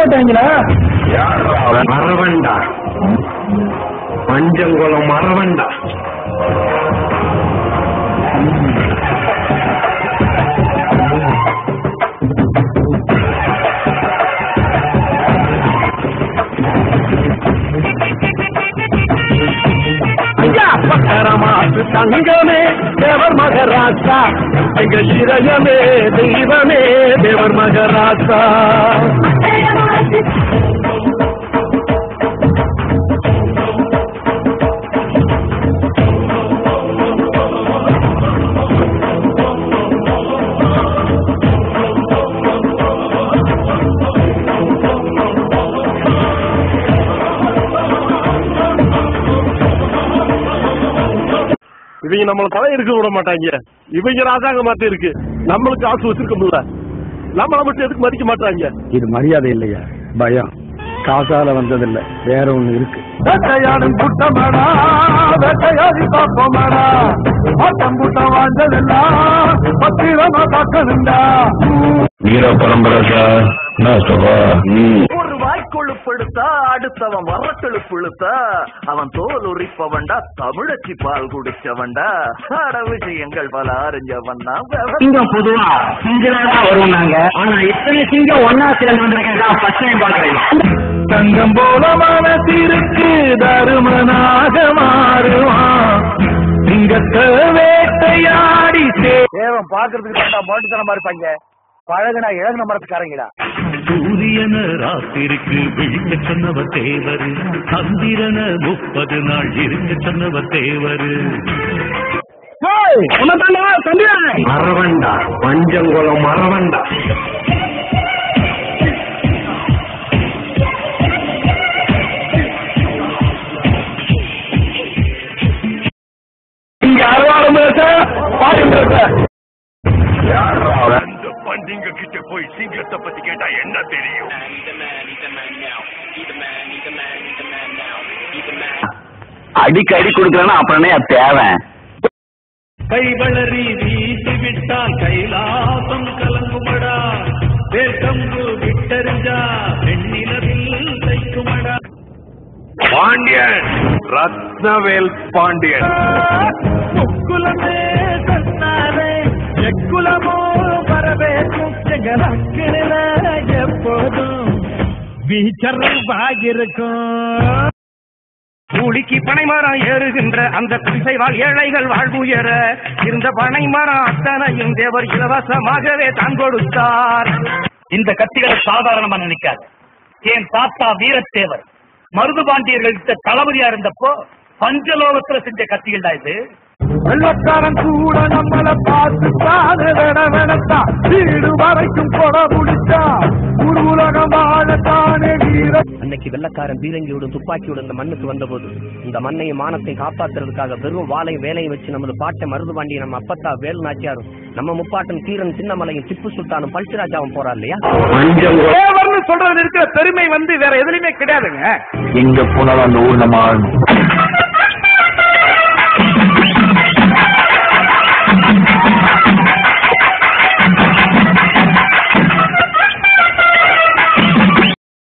மாட்டாங்களா? மரவண்டா, பஞ்சங்குளம் மரவண்டா. பக்கரமாசு தங்கமே தேவர் மகராசா, எங்கள் சிரயமே தெய்வமே தேவர் மகராசா. இவங்க நம்மள தலை இருக்க விட மாட்டாங்க. இவங்க ராஜாங்க மாத்தி இருக்கு. நம்மளுக்கு ஆசை வச்சிருக்க முடியல. நம்மளை மட்டும் எதுக்கு மதிக்க மாட்டாங்க? இது மரியாதை இல்லையா? பயம். காசால வந்ததில்லை, வேற ஒண்ணு இருக்கு. வேட்டையாடும் கூட்டமாடா, வேட்டையாடி பார்ப்போமாடா, ஆட்டம் கூட்டம் வாழ்ந்ததெல்லாம் பத்திரமா பார்க்கணுண்டா. வீர பரம்பரை சார். ஒரு வாய்க்கொழுப்படுத்தா அடுத்தவன் வரக்கொழுப்படுத்தா, அவன் தோல் உரிப்பவன்டா, தமிழச்சி பால் குடிச்சவன்டா, விஷயங்கள் பல அறிஞ்சவன்டா. சிங்கம் பொதுவா சிங்களாதான் வருவாங்க. ஆனா இத்தனை சிங்கம் ஒன்னா சேர்ந்து வந்திருக்கேன் ஃபர்ஸ்ட் டைம் பாக்குறேன். தங்கம் போல மனத்திற்கு தருமனாக மாறுவான், சிங்கத்தை வேட்டையாடி தேவன் பாக்குறதுக்கு மாட்டுத்தனமா இருப்பாங்க. பழகுனா இழகுன மரத்துக்காரங்கடா. சூரியன ராத்திருக்கு விழிக்க சொன்னவர் தேவரு, சந்திரன 30 நாள் இருக்க சொன்னவர் தேவரு. மரவண்டா, பஞ்சங்குளம் மரவண்டா. இங்க அறுவாரம் பண்டிங்க கிட்ட போய் சிங்கத்தை பத்தி கேட்டா என்ன தெரியும்? அடிக்கடி கொடுக்கலன்னா அப்புறமே அது தேவை. கை வளரி வீசி விட்டால் கைலாசம் கலங்குமடா, வேட்டம்பு விட்டறிஞ்சா வெண்ணிலவில் தைக்குமடா. பாண்டியன், ரத்னவேல் பாண்டியன். முக்குலமே சொன்னாரே, எக்குலமோ வரவேற்கும் எங்கக்கில எப்போதும் வீச்சர்வாயிருக்கும். கூலிக்கு பனைமரம் ஏறுகின்ற அந்த குடிசைவாழ் ஏழைகள் வாழ்வுயர இருந்த பனைமரம் அத்தனையும் தேவர் இலவசமாகவே தான் கொடுத்தார். இந்த கத்திகளை சாதாரணமா நினைக்காது. என் தாத்தா வீரத்தேவர் மருது பாண்டியர்கள்கிட்ட தளபதியா இருந்தப்போ பஞ்சலோகத்துல செஞ்ச கத்திகள் தான் இது. வெள்ளக்காரன் கூட நம்மளை பார்த்து வேணத்தா, வீடு வரைக்கும் கொட முடிச்சா ஒரு உலகம் வாழத்தானே வீர. அன்னைக்கு வெள்ளக்காரன் பீரங்கியோடும் துப்பாக்கியோடு இந்த மண்ணுக்கு வந்தபோது இந்த மண்ணையும் மானத்தை காப்பாற்றுறதுக்காக வெறும் வாழையும் வேலையும் வச்சு நமது பாட்டை மருது பாண்டிய நம்ம அப்பத்தா வேலு நாச்சியாரும் நம்ம முப்பாட்டன் தீரன் சின்னமலையும் திப்பு சுல்தானும் பல்சிராஜாவும் போறா இல்லையா? சொல்றது இருக்கிற பெருமை வேற எதுலையுமே கிடையாதுங்க. எங்க போனாலும் அந்த ஊர் நம்ம